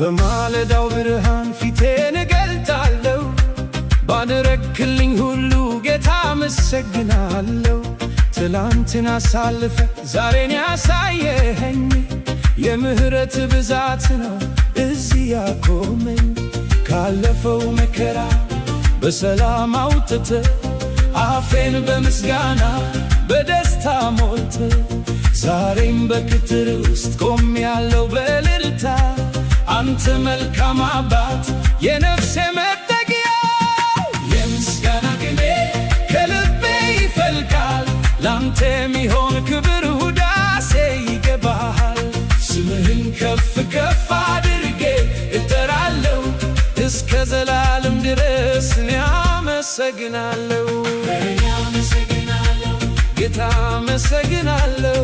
በማለዳው ብርሃን ፊቴን እገልጣለሁ። ባደረግክልኝ ሁሉ ጌታ አመሰግናለሁ። ትላንትን አሳልፈ ዛሬን ያሳየኸኝ የምህረት ብዛት ነው እዚህ ያቆመኝ። ካለፈው መከራ በሰላም አውጥተ አፌን በምስጋና በደስታ ሞልተ ዛሬም በክትር ውስጥ ቆሜያለሁ በእልልታ። አንተ መልካም አባት የነፍሴ መጠጊያ፣ የምስጋና ቅኔ ከልቤ ይፈልቃል። ላንተ የሚሆን ክብር ውዳሴ ይገባሃል። ስምህን ከፍ ከፍ አድርጌ እጠራለሁ እስከ ዘላለም ድረስ እኔ አመሰግናለሁ። ጌታ አመሰግናለሁ።